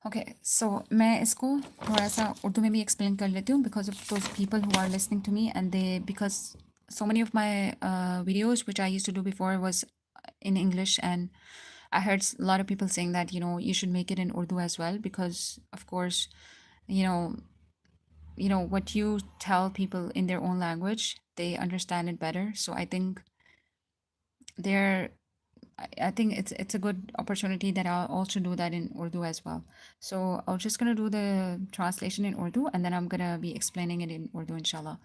Okay, so मैं इसको थोड़ा सा उर्दू में भी explain कर लेती हूँ, because of those people who are listening to me and because so many of my videos which I used to do before was in English, and I heard a lot of people saying that you should make it in Urdu as well, because of course you know what you tell people in their own language, they understand it better. So I think they're I think it's a good opportunity that I'll also do that in Urdu as well. So I'm just gonna do the translation in Urdu, and then I'm gonna be explaining it in Urdu, inshallah.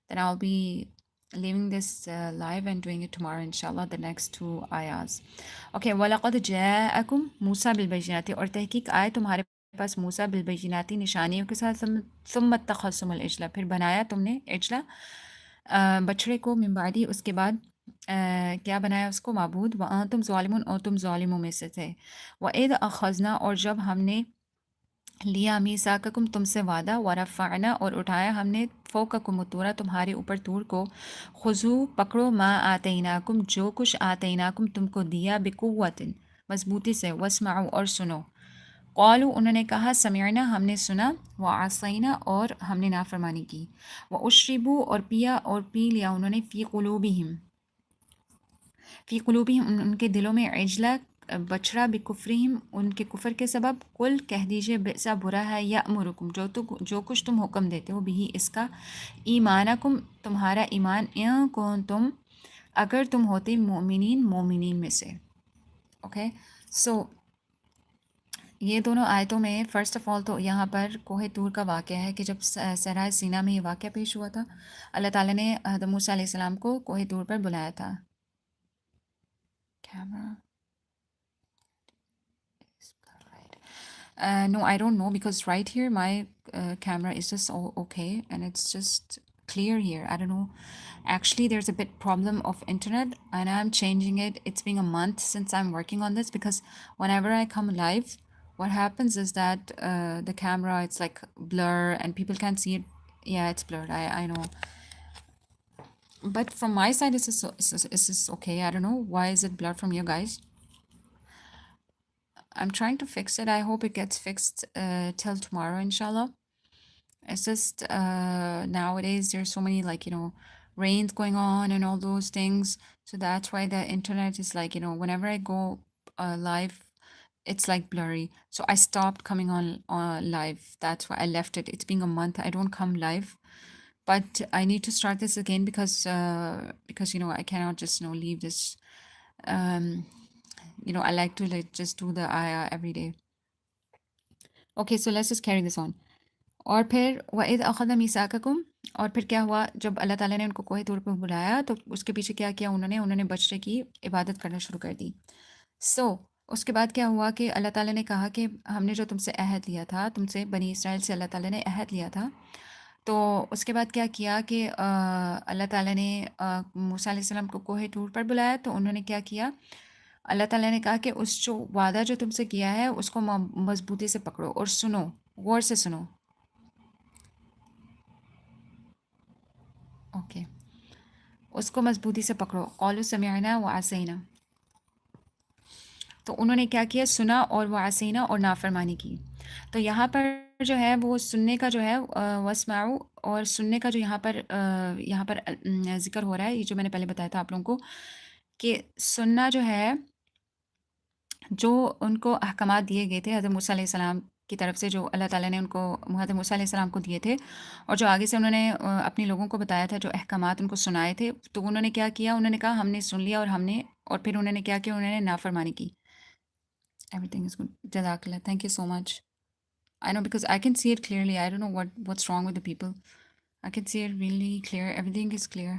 Then I'll be leaving this live and doing it tomorrow, inshallah, the next two ayahs. Okay, وَلَقَدْ جَاءَكُمْ مُوسَى بِالْبَيِّنَاتِ, और तहकीक आए तुम्हारे पास मूसा बिलबैयिनाती, निशानियों के साथ, ثُمَّ اتَّخَذْتُمُ الْعِجْلَ, फिर बनाया तुमने इजला, बछड़े को, मिन बादी, उसके बाद क्या बनाया उसको माबूद, व अंतुम ज़ालिमून, और तुम ज़ालिमों में से थे, व इद अखज़ना, और जब हमने लिया, मीसाककुम, तुमसे वादा, व रफ़अना, और उठाया हमने, फ़ौक़कुम तूरा, तुम्हारे ऊपर तूर को, खुज़ू, पकड़ो, मा आतैनाकुम, जो कुछ आतैनाकुम, तुमको दिया, बिकुव्वतिन, मजबूती से, वस्माउ, और सुनो। क़ालू, उन्होंने कहा, समिअना, हमने सुना, व असैना, और हमने नाफरमानी की, व उशरिबू, और पिया और पी लिया उन्होंने, फ़ी क़ुलूबिहिम, उनके दिलों में, इजला, बछड़ा, बिकुफ्रिहिम, उनके कुफ्र के सबब, कुल, कह दीजिए, बिसा, बुरा है, यअमुरुकुम, जो कुछ तुम हुक्म देते हो, बिही, इसका, ईमानकुम, तुम्हारा ईमान, इन कुंतुम, अगर तुम होते, मोमिनीन में से। ओके, सो ये दोनों आयतों में फ़र्स्ट ऑफ़ ऑल तो यहाँ पर कोहे तूर का वाक़या है कि जब सहराए सीना में ये वाक़या पेश हुआ था, अल्लाह ताला ने हज़रत मूसा अलैहिस्सलाम को कोहे तूर पर बुलाया था। Camera is right. No, I don't know, because right here my camera is just all okay and it's just clear here. I don't know. Actually, there's a bit problem of internet and I'm changing it. It's been a month since I'm working on this, because whenever I come live, what happens is that the camera, it's like blur and people can't see it. Yeah, it's blurred. I know. But from my side, is this okay? I don't know. Why is it blurred from you guys? I'm trying to fix it. I hope it gets fixed till tomorrow, inshallah. It's just nowadays there's so many, like, rains going on and all those things. So that's why the internet is like, whenever I go live, it's like blurry. So I stopped coming on live. That's why I left it. It's been a month. I don't come live. But I need to start this again because I cannot just leave this. I like to just do the ayah every day. Okay, so let's just carry this on. और फिर वइद अख़ज़ मीसाककुम, और फिर क्या हुआ जब अल्लाह ताला ने उनको कोहे तूर पर बुलाया, तो उसके पीछे क्या किया उन्होंने बछड़े की इबादत करना शुरू कर दी। उसके बाद क्या हुआ कि अल्लाह ताला ने कहा कि हमने जो तुमसे अहद लिया था, तुमसे बनी इसराइल से अल्लाह ताला ने अहद लिया था। तो उसके बाद क्या किया कि अल्लाह ताला ने मूसा अलैहिस्सलाम को कोहे तूर पर बुलाया। तो उन्होंने क्या किया, अल्लाह ताला ने कहा कि उस जो वादा जो तुमसे किया है उसको मजबूती से पकड़ो और सुनो, गौर से सुनो। ओके, उसको मजबूती से पकड़ो। क़ालू समिअना व असैना, तो उन्होंने क्या किया, सुना और व असैना, और नाफरमानी की। तो यहाँ पर जो है वो सुनने का जो है वस्माउ, और सुनने का जो यहाँ पर ज़िक्र हो रहा है, ये जो मैंने पहले बताया था आप लोगों को कि सुनना जो है, जो उनको अहकामात दिए गए थे हज़रत मूसा अलैहिस्सलाम کی طرف سے جو اللہ تعالیٰ نے ان کو حضرت موسیٰ علیہ السلام کو دیے تھے، اور جو آگے سے انہوں نے اپنے لوگوں کو بتایا تھا، جو احکامات ان کو سنائے تھے، تو انہوں نے کیا کیا، انہوں نے کہا ہم نے سن لیا اور پھر انہوں نے کیا کیا، انہوں نے نافرمانی کی. Everything is good. جزاک اللہ. Thank you so much. I know because I can see it clearly. I don't know what's wrong with the people. I can see it really clear. Everything is clear.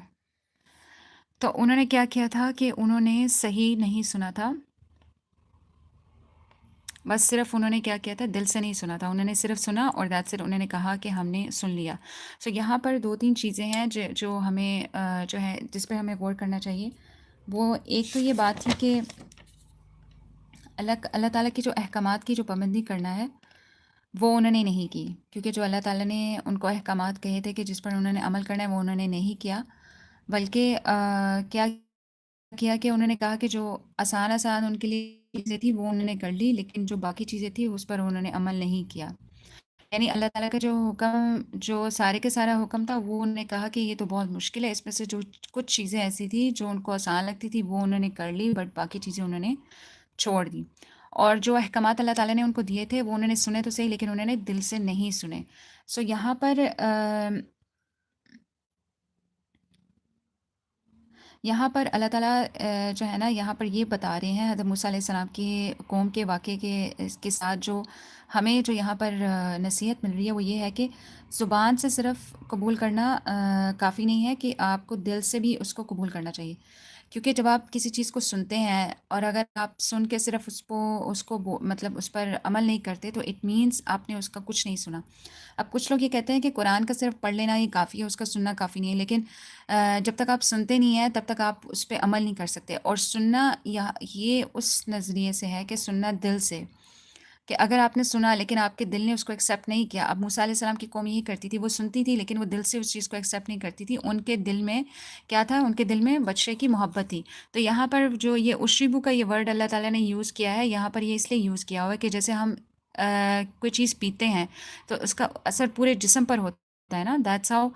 تو انہوں نے کیا کیا تھا کہ انہوں نے صحیح نہیں سنا تھا، بس صرف انہوں نے کیا کیا تھا، دل سے نہیں سنا تھا، انہوں نے صرف سنا اور دیٹس اٹ. انہوں نے کہا کہ ہم نے سن لیا. سو یہاں پر 2-3 چیزیں ہیں جو ہمیں جو ہے جس پہ ہمیں غور کرنا چاہیے. وہ ایک تو یہ بات تھی کہ اللہ تعالیٰ کے جو احکامات کی جو پابندی کرنا ہے وہ انہوں نے نہیں کی، کیونکہ جو اللہ تعالیٰ نے ان کو احکامات کہے تھے کہ جس پر انہوں نے عمل کرنا ہے وہ انہوں نے نہیں کیا، بلکہ کیا کیا کہ انہوں نے کہا کہ جو آسان ان کے لیے چیزیں تھیں وہ انہوں نے کر لی، لیکن جو باقی چیزیں تھیں اس پر انہوں نے عمل نہیں کیا. یعنی اللہ تعالیٰ کا جو حکم، جو سارے کے سارا حکم تھا، وہ انہوں نے کہا کہ یہ تو بہت مشکل ہے، اس میں سے جو کچھ چیزیں ایسی تھیں جو ان کو آسان لگتی تھی وہ انہوں نے کر لی، بٹ باقی چیزیں انہوں نے چھوڑ دی. اور جو احکامات اللہ تعالیٰ نے ان کو دیے تھے وہ انہوں نے سنے تو صحیح، لیکن انہوں نے دل سے نہیں سنے. سو یہاں پر اللہ تعالیٰ جو ہے نا یہاں پر یہ بتا رہے ہیں حضرت موسیٰ علیہ السلام کی قوم کے واقعے کے ساتھ، جو ہمیں جو یہاں پر نصیحت مل رہی ہے وہ یہ ہے کہ زبان سے صرف قبول کرنا کافی نہیں ہے، کہ آپ کو دل سے بھی اس کو قبول کرنا چاہیے. کیونکہ جب آپ کسی چیز کو سنتے ہیں اور اگر آپ سن کے صرف مطلب اس پر عمل نہیں کرتے تو اٹ مینس آپ نے اس کا کچھ نہیں سنا. اب کچھ لوگ یہ کہتے ہیں کہ قرآن کا صرف پڑھ لینا ہی کافی ہے، اس کا سننا کافی نہیں ہے، لیکن جب تک آپ سنتے نہیں ہیں تب تک آپ اس پہ عمل نہیں کر سکتے. اور سننا یہ اس نظریے سے ہے کہ سننا دل سے، کہ اگر آپ نے سنا لیکن آپ کے دل نے اس کو ایکسیپٹ نہیں کیا. اب موسیٰ علیہ السلام کی قوم یہی کرتی تھی، وہ سنتی تھی لیکن وہ دل سے اس چیز کو ایکسیپٹ نہیں کرتی تھی. ان کے دل میں کیا تھا، ان کے دل میں بچے کی محبت تھی. تو یہاں پر جو یہ اشربو کا یہ ورڈ اللہ تعالیٰ نے یوز کیا ہے یہاں پر، یہ اس لیے یوز کیا ہوا ہے کہ جیسے ہم کوئی چیز پیتے ہیں تو اس کا اثر پورے جسم پر ہوتا ہے نا. دیٹس ہاؤ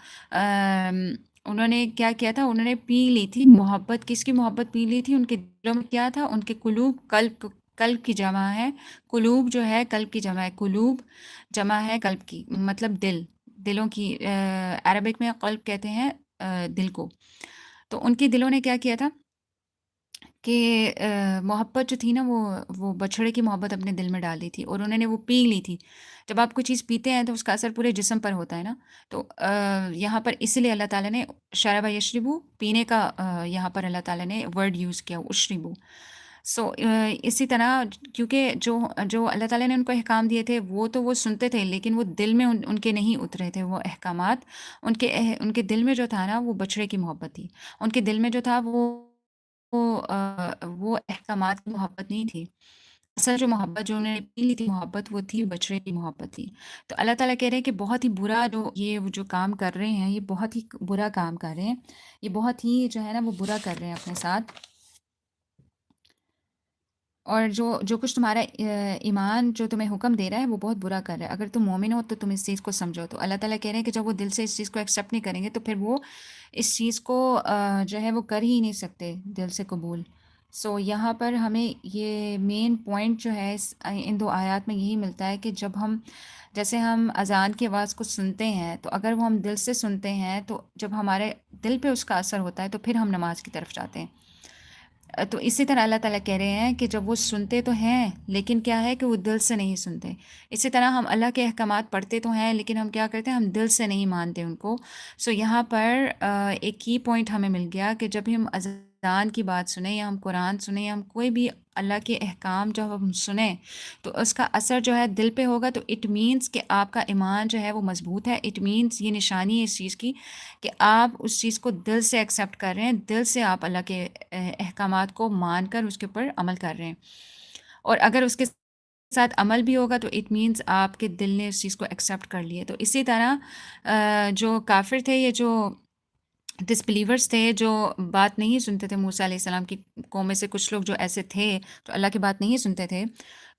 انہوں نے کیا کیا تھا، انہوں نے پی لی تھی محبت. کس کی محبت پی لی تھی؟ ان کے دلوں میں کیا تھا، ان کے قلوب، قلب کی جمع ہے قلوب، جو ہے قلب کی جمع ہے، قلوب جمع ہے قلب کی، مطلب دلوں کی. عربک میں قلب کہتے ہیں دل کو. تو ان کے دلوں نے کیا کیا تھا کہ محبت جو تھی نا وہ بچھڑے کی محبت اپنے دل میں ڈال دی تھی اور انہوں نے وہ پی لی تھی. جب آپ کوئی چیز پیتے ہیں تو اس کا اثر پورے جسم پر ہوتا ہے نا. تو یہاں پر اس لیے اللہ تعالیٰ نے شرب یشربو، پینے کا یہاں پر اللہ تعالیٰ نے ورڈ یوز کیا، اشربو. سو اسی طرح کیونکہ جو اللہ تعالیٰ نے ان کو احکام دیے تھے وہ سنتے تھے لیکن وہ دل میں ان کے نہیں اترے تھے وہ احکامات. ان کے دل میں جو تھا نا وہ بچھڑے کی محبت تھی. ان کے دل میں جو تھا وہ احکامات کی محبت نہیں تھی. اصل جو محبت جو انہوں نے پی لی تھی محبت، وہ تھی بچڑے کی محبت تھی. تو اللہ تعالیٰ کہہ رہے ہیں کہ بہت ہی برا جو کام کر رہے ہیں، یہ بہت ہی برا کام کر رہے ہیں، یہ بہت ہی جو ہے نا وہ برا کر رہے ہیں اپنے ساتھ. اور جو کچھ تمہارا ایمان جو تمہیں حکم دے رہا ہے وہ بہت برا کر رہا ہے. اگر تم مومن ہو تو تم اس چیز کو سمجھو. تو اللہ تعالیٰ کہہ رہے ہیں کہ جب وہ دل سے اس چیز کو ایکسیپٹ نہیں کریں گے تو پھر وہ اس چیز کو جو ہے وہ کر ہی نہیں سکتے دل سے قبول. سو یہاں پر ہمیں یہ مین پوائنٹ جو ہے ان 2 آیات میں یہی ملتا ہے کہ جیسے ہم اذان کی آواز کو سنتے ہیں تو اگر وہ ہم دل سے سنتے ہیں تو جب ہمارے دل پہ اس کا اثر ہوتا ہے تو پھر ہم نماز کی طرف جاتے ہیں. تو اسی طرح اللہ تعالیٰ کہہ رہے ہیں کہ جب وہ سنتے تو ہیں لیکن کیا ہے کہ وہ دل سے نہیں سنتے. اسی طرح ہم اللہ کے احکامات پڑھتے تو ہیں لیکن ہم کیا کرتے ہیں، ہم دل سے نہیں مانتے ان کو. سو یہاں پر ایک کی پوائنٹ ہمیں مل گیا کہ جب ہم اذان کی بات سنیں یا ہم قرآن سنیں یا ہم کوئی بھی اللہ کے احکام جب ہم سنیں تو اس کا اثر جو ہے دل پہ ہوگا. تو اٹ مینس کہ آپ کا ایمان جو ہے وہ مضبوط ہے. اٹ مینس یہ نشانی ہے اس چیز کی کہ آپ اس چیز کو دل سے ایکسیپٹ کر رہے ہیں، دل سے آپ اللہ کے احکامات کو مان کر اس کے اوپر عمل کر رہے ہیں. اور اگر اس کے ساتھ عمل بھی ہوگا تو اٹ مینس آپ کے دل نے اس چیز کو ایکسیپٹ کر لیے. تو اسی طرح جو کافر تھے، یہ جو ڈسبلیورس تھے، جو بات نہیں سنتے تھے موسیٰ علیہ السلام کی قوم میں سے کچھ لوگ جو ایسے تھے جو اللہ کی بات نہیں سنتے تھے،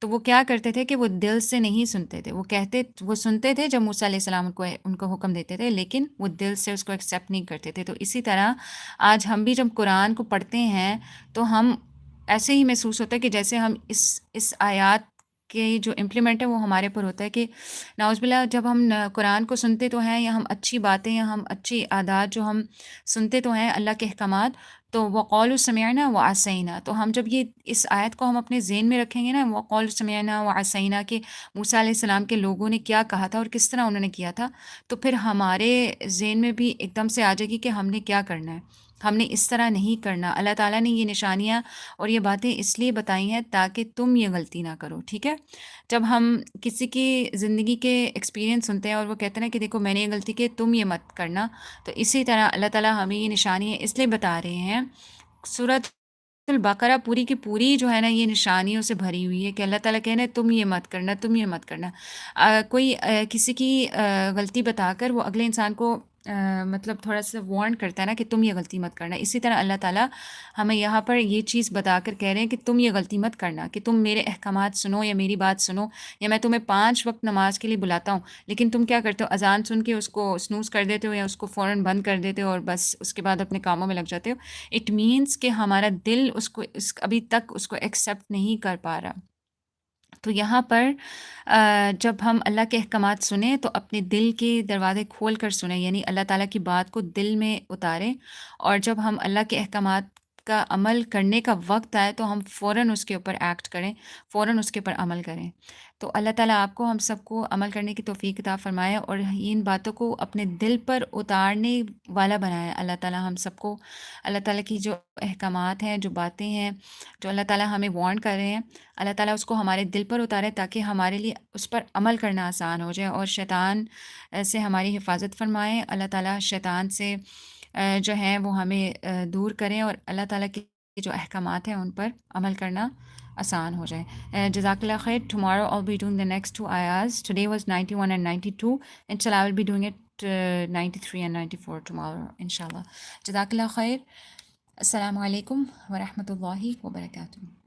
تو وہ کیا کرتے تھے کہ وہ دل سے نہیں سنتے تھے. وہ سنتے تھے جب موسیٰ علیہ السلام ان کو حکم دیتے تھے لیکن وہ دل سے اس کو ایکسیپٹ نہیں کرتے تھے. تو اسی طرح آج ہم بھی جب قرآن کو پڑھتے ہیں تو ہم ایسے ہی محسوس ہوتا ہے کہ جیسے ہم اس آیات کہ جو امپلیمنٹ ہے وہ ہمارے پر ہوتا ہے کہ نعوذ باللہ جب ہم قرآن کو سنتے تو ہیں یا ہم اچھی باتیں یا ہم اچھی عادات جو ہم سنتے تو ہیں اللہ کے احکامات، تو وقالوا سمعنا وعصینا، تو ہم جب یہ اس آیت کو ہم اپنے ذہن میں رکھیں گے نا، وقالوا سمعنا وعصینا، کہ موسیٰ علیہ السلام کے لوگوں نے کیا کہا تھا اور کس طرح انہوں نے کیا تھا، تو پھر ہمارے ذہن میں بھی ایک دم سے آ جائے گی کہ ہم نے کیا کرنا ہے، ہم نے اس طرح نہیں کرنا۔ اللہ تعالیٰ نے یہ نشانیاں اور یہ باتیں اس لیے بتائی ہیں تاکہ تم یہ غلطی نہ کرو، ٹھیک ہے؟ جب ہم کسی کی زندگی کے ایکسپیرینس سنتے ہیں اور وہ کہتے ہیں کہ دیکھو میں نے یہ غلطی کی، تم یہ مت کرنا، تو اسی طرح اللہ تعالیٰ ہمیں یہ نشانیاں اس لیے بتا رہے ہیں۔ سورۃ البقرہ پوری کی پوری جو ہے نا یہ نشانیوں سے بھری ہوئی ہے کہ اللہ تعالیٰ کہنا ہے تم یہ مت کرنا، تم یہ مت کرنا۔ کوئی کسی کی غلطی بتا کر وہ اگلے انسان کو مطلب تھوڑا سا وارن کرتا ہے نا کہ تم یہ غلطی مت کرنا، اسی طرح اللہ تعالیٰ ہمیں یہاں پر یہ چیز بتا کر کہہ رہے ہیں کہ تم یہ غلطی مت کرنا، کہ تم میرے احکامات سنو یا میری بات سنو، یا میں تمہیں 5 وقت نماز کے لیے بلاتا ہوں لیکن تم کیا کرتے ہو، اذان سن کے اس کو سنوز کر دیتے ہو یا اس کو فوراً بند کر دیتے ہو اور بس اس کے بعد اپنے کاموں میں لگ جاتے ہو۔ اٹ مینس کہ ہمارا دل ابھی تک اس کو ایکسیپٹ نہیں کر پا رہا۔ تو یہاں پر جب ہم اللہ کے احکامات سنیں تو اپنے دل کے دروازے کھول کر سنیں، یعنی اللہ تعالیٰ کی بات کو دل میں اتاریں، اور جب ہم اللہ کے احکامات کا عمل کرنے کا وقت آئے تو ہم فوراً اس کے اوپر ایکٹ کریں، فوراً اس کے اوپر عمل کریں۔ تو اللہ تعالیٰ آپ کو ہم سب کو عمل کرنے کی توفیق عطا فرمائے اور ان باتوں کو اپنے دل پر اتارنے والا بنائے۔ اللہ تعالیٰ ہم سب کو اللہ تعالیٰ کی جو احکامات ہیں، جو باتیں ہیں، جو اللہ تعالیٰ ہمیں وارن کر رہے ہیں، اللہ تعالیٰ اس کو ہمارے دل پر اتارے تاکہ ہمارے لیے اس پر عمل کرنا آسان ہو جائے، اور شیطان سے ہماری حفاظت فرمائے۔ اللہ تعالیٰ شیطان سے جو ہیں وہ ہمیں دور کریں اور اللہ تعالیٰ کے جو احکامات ہیں ان پر عمل کرنا آسان ہو جائے۔ جزاک اللہ خیر۔ Tomorrow I'll be doing the next 2 ayahs. Today was 91 and 92. Inshallah I will be doing it 93 and 94 tomorrow inshallah. جزاک اللہ خیر۔ السلام علیکم ورحمۃ اللہ وبرکاتہ۔